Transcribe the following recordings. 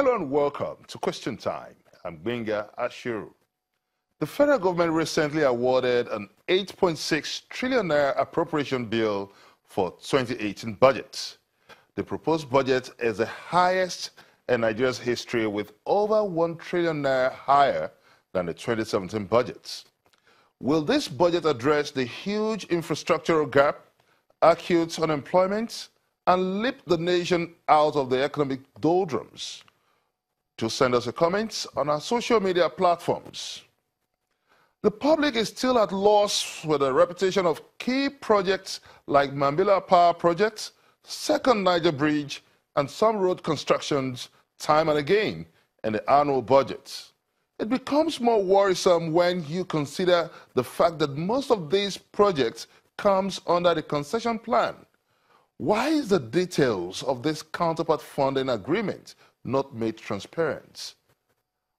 Hello and welcome to Question Time. I'm Benga Ashiru. The federal government recently awarded an 8.6 trillion naira appropriation bill for 2018 budget. The proposed budget is the highest in Nigeria's history, with over 1 trillion naira higher than the 2017 budget. Will this budget address the huge infrastructural gap, acute unemployment, and lift the nation out of the economic doldrums? To send us a comment on our social media platforms. The public is still at loss with the reputation of key projects like Mambila Power Project, Second Niger Bridge, and some road constructions time and again in the annual budget. It becomes more worrisome when you consider the fact that most of these projects comes under the concession plan. Why is the details of this counterpart funding agreement not made transparent?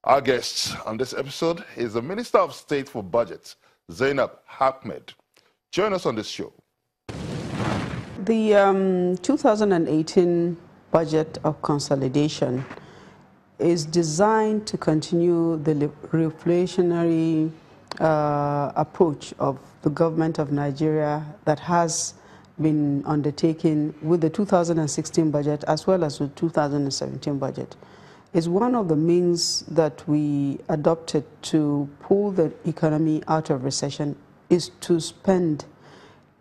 Our guest on this episode is the Minister of State for Budget, Zainab Ahmed. Join us on this show. The 2018 budget of consolidation is designed to continue the reflationary approach of the government of Nigeria that has been undertaken with the 2016 budget as well as the 2017 budget. It's one of the means that we adopted to pull the economy out of recession is to spend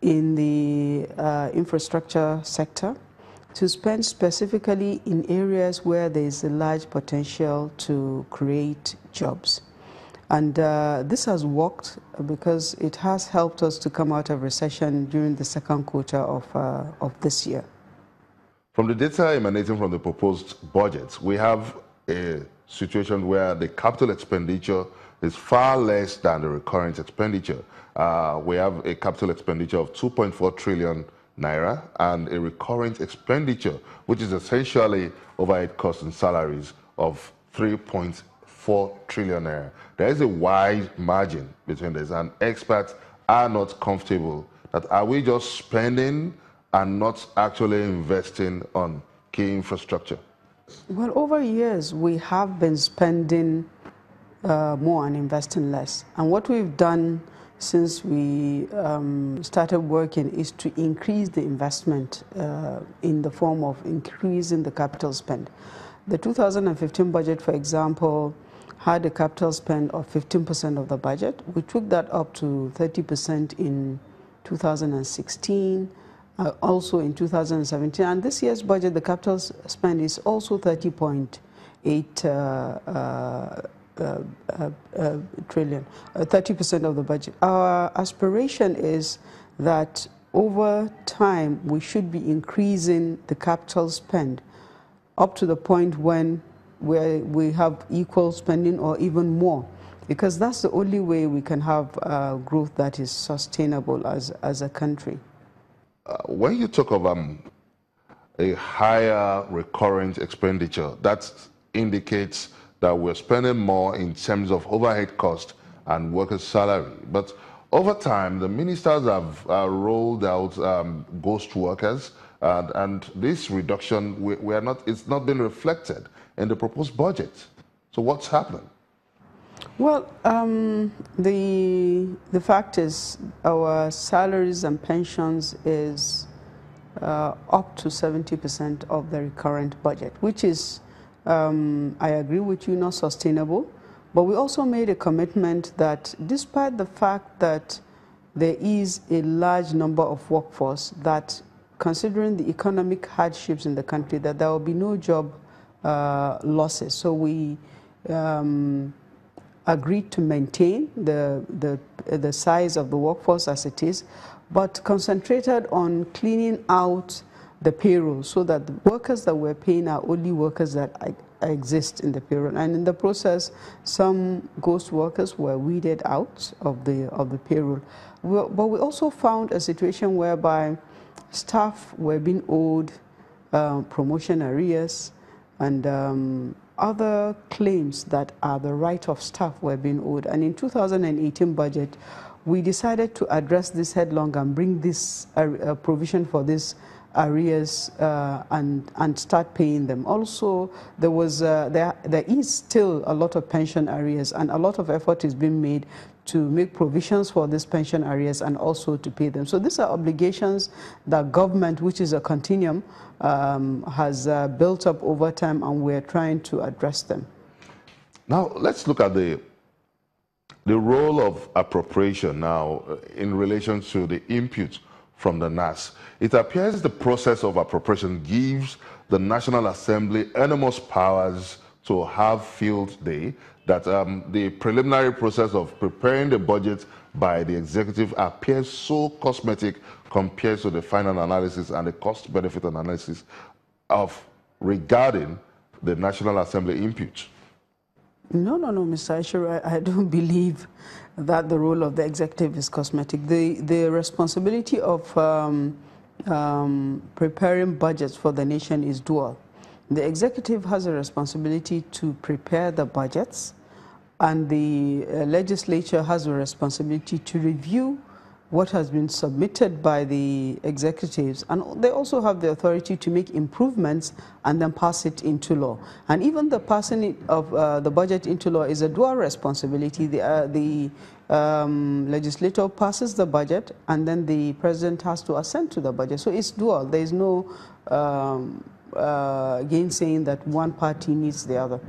in the infrastructure sector, to spend specifically in areas where there is a large potential to create jobs. And this has worked because it has helped us to come out of recession during the second quarter of this year. From the data emanating from the proposed budget, we have a situation where the capital expenditure is far less than the recurrent expenditure. We have a capital expenditure of 2.4 trillion naira and a recurrent expenditure, which is essentially overhead costs and salaries, of 3.4 trillion naira. There is a wide margin between this, and experts are not comfortable that are we just spending and not actually investing on key infrastructure? Well, over years, we have been spending more and investing less. And what we've done since we started working is to increase the investment in the form of increasing the capital spend. The 2015 budget, for example, had a capital spend of 15% of the budget. We took that up to 30% in 2016, also in 2017. And this year's budget, the capital spend is also 30.8 trillion, 30% of the budget. Our aspiration is that over time, we should be increasing the capital spend up to the point when we have equal spending or even more, because that's the only way we can have growth that is sustainable as a country. When you talk of a higher recurrent expenditure, that indicates that we're spending more in terms of overhead cost and workers' salary. But over time, the ministers have rolled out ghost workers, and this reduction, it's not been reflected in the proposed budget. So what's happening? Well, the fact is our salaries and pensions is up to 70% of the recurrent budget, which is, I agree with you, not sustainable. But we also made a commitment that despite the fact that there is a large number of workforce, that considering the economic hardships in the country, that there will be no job losses. So we agreed to maintain the size of the workforce as it is, but concentrated on cleaning out the payroll so that the workers that we're paying are only workers that exist in the payroll. And in the process, some ghost workers were weeded out of the payroll. But we also found a situation whereby staff were being owed promotion arrears and other claims that are the right of staff were being owed. And in 2018 budget, we decided to address this headlong and bring this provision for this arrears and start paying them. Also, there is still a lot of pension arrears, and a lot of effort is being made to make provisions for these pension arrears and also to pay them. So these are obligations that government, which is a continuum, has built up over time, and we're trying to address them. Now, let's look at the role of appropriation now in relation to the input from the NAS. It appears the process of appropriation gives the National Assembly enormous powers to have field day, that the preliminary process of preparing the budget by the executive appears so cosmetic compared to the final analysis and the cost-benefit analysis of regarding the National Assembly input. No, Mr. Ashiru, I don't believe that the role of the executive is cosmetic. The responsibility of preparing budgets for the nation is dual. The executive has a responsibility to prepare the budgets, and the legislature has a responsibility to review what has been submitted by the executives, and they also have the authority to make improvements and then pass it into law. And even the passing of the budget into law is a dual responsibility. The legislator passes the budget, and then the president has to assent to the budget. So it's dual. There is no gainsaying that one party needs the other.